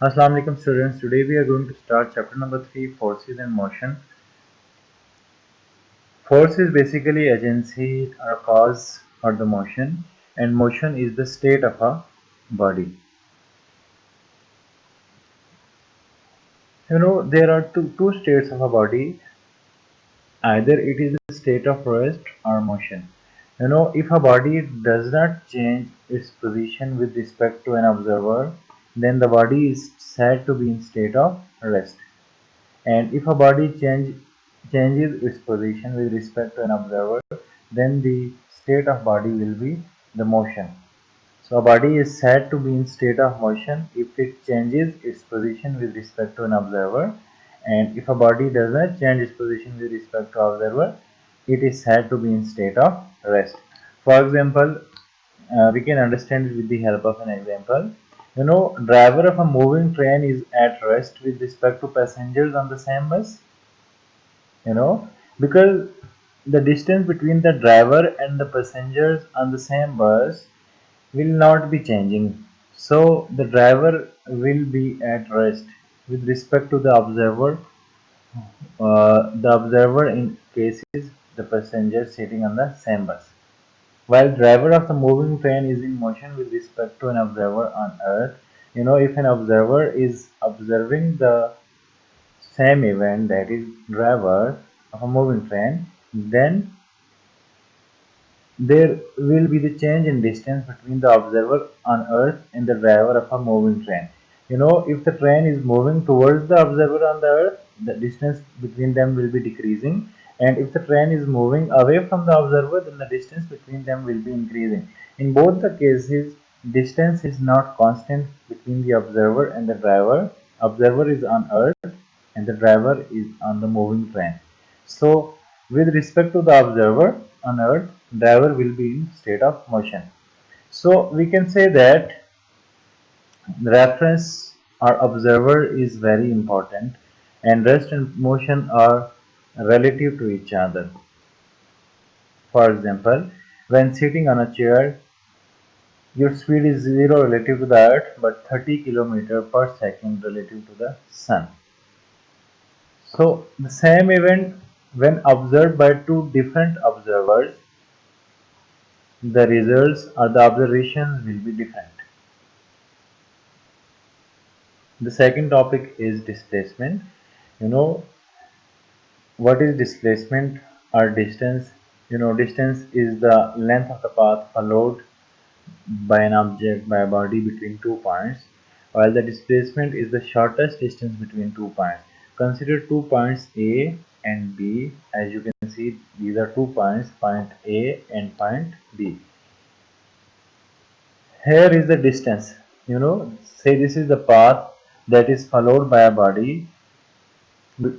Assalamu alaikum students. Today we are going to start chapter number 3, forces and motion. Force is basically agency or cause for the motion, and motion is the state of a body. There are two states of a body. Either it is the state of rest or motion. If a body does not change its position with respect to an observer, then the body is said to be in state of rest. And if a body changes its position with respect to an observer, then the state of body will be the motion. So a body is said to be in state of motion if it changes its position with respect to an observer, and if a body does not change its position with respect to observer, it is said to be in state of rest. For example, we can understand it with the help of an example. Driver of a moving train is at rest with respect to passengers on the same bus. you know because the distance between the driver and the passengers on the same bus will not be changing, so the driver will be at rest with respect to the observer in case is the passenger sitting on the same bus, while driver of the moving train is in motion with respect to an observer on earth. If an observer is observing the same event, that is driver of a moving train, then there will be the change in distance between the observer on earth and the driver of a moving train. If the train is moving towards the observer on the earth, the distance between them will be decreasing, and if the train is moving away from the observer, then the distance between them will be increasing. In both the cases, distance is not constant between the observer and the driver. Observer is on earth and the driver is on the moving train. So with respect to the observer on earth, driver will be in state of motion. So we can say that the reference or observer is very important, and rest and motion are relative to each other. For example, when sitting on a chair, your speed is 0 relative to the earth but 30 km per second relative to the sun. So the same event, when observed by two different observers, the results or the observations will be different. The second topic is displacement. You know what is displacement or distance? Distance is the length of the path followed by an object by a body between 2 points, while the displacement is the shortest distance between 2 points. Consider 2 points A and B. As you can see, these are 2 points, point A and point B. Here is the distance. Say this is the path that is followed by a body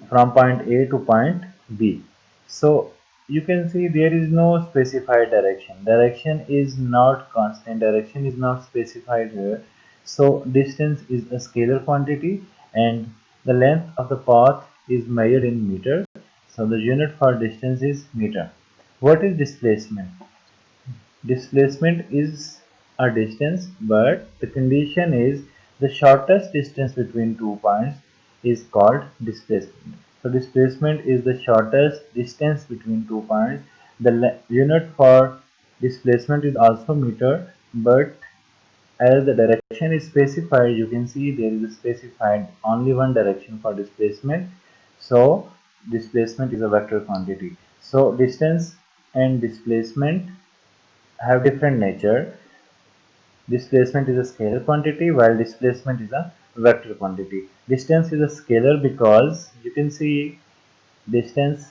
from point A to point B. So you can see there is no specified direction. Direction is not constant. Direction is not specified here. So distance is a scalar quantity and the length of the path is measured in meter. So the unit for distance is meter. What is displacement? Displacement is a distance, but the condition is the shortest distance between 2 points is called displacement. So displacement is the shortest distance between 2 points. The unit for displacement is also meter, but as the direction is specified, you can see there is a specified only one direction for displacement. So displacement is a vector quantity. So distance and displacement have different nature. Displacement is a scalar quantity while displacement is a vector quantity. Distance is a scalar because you can see distance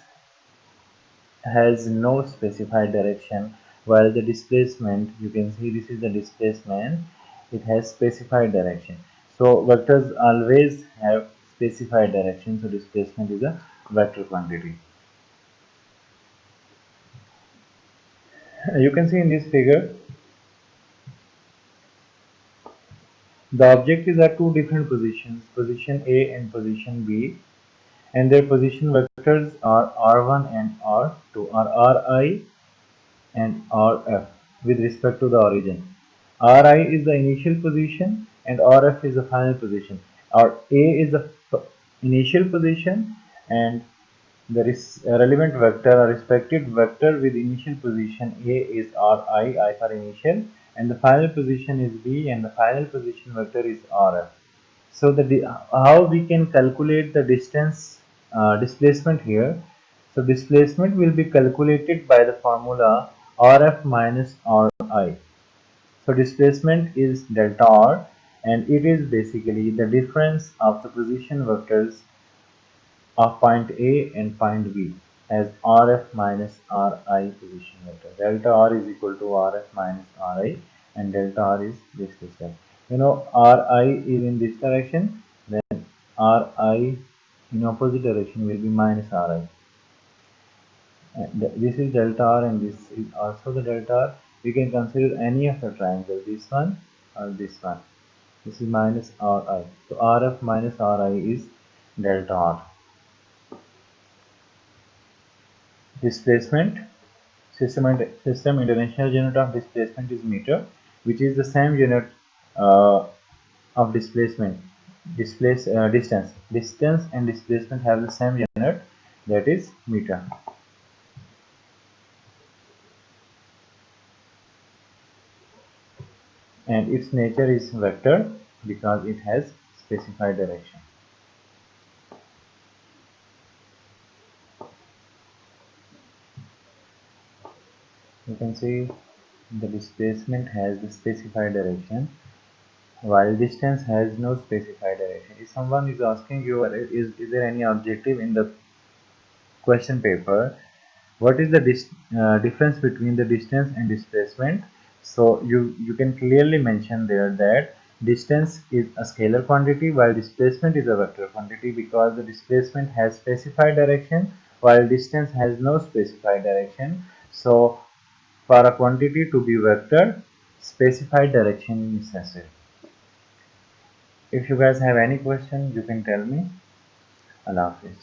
has no specified direction, while the displacement, you can see this is the displacement, it has specified direction. So vectors always have specified direction, so displacement is a vector quantity. You can see in this figure the object is at two different positions, position A and position B, and their position vectors are r1 and r2, or ri and rf with respect to the origin. Ri is the initial position and rf is the final position. or A is the initial position, and the relevant vector or respective vector with initial position A is Ri, I for initial, and the final position is B, and the final position vector is Rf. So how we can calculate the distance displacement here? So displacement will be calculated by the formula Rf minus Ri. So displacement is delta R, and it is basically the difference of the position vectors of point A and point B as Rf minus Ri position vector. Delta R is equal to Rf minus Ri, and delta R is this distance. You know, Ri is in this direction, then Ri in opposite direction will be minus Ri. This is delta R, and this is also the delta R. We can consider any of the triangle, this one or this one. This is minus Ri. So Rf minus Ri is delta R. Displacement system international unit of displacement is meter, which is the same unit uh, of displacement. Distance and displacement have the same unit, that is meter. And its nature is vector because it has specified direction. You can see the displacement has the specified direction, while distance has no specified direction. If someone is asking you, is there any objective in the question paper, what is the difference between the distance and displacement? So you can clearly mention there that distance is a scalar quantity while displacement is a vector quantity, because the displacement has specified direction while distance has no specified direction. So for a quantity to be vector, specified direction is necessary. If you guys have any question, you can tell me. Allah Hafiz.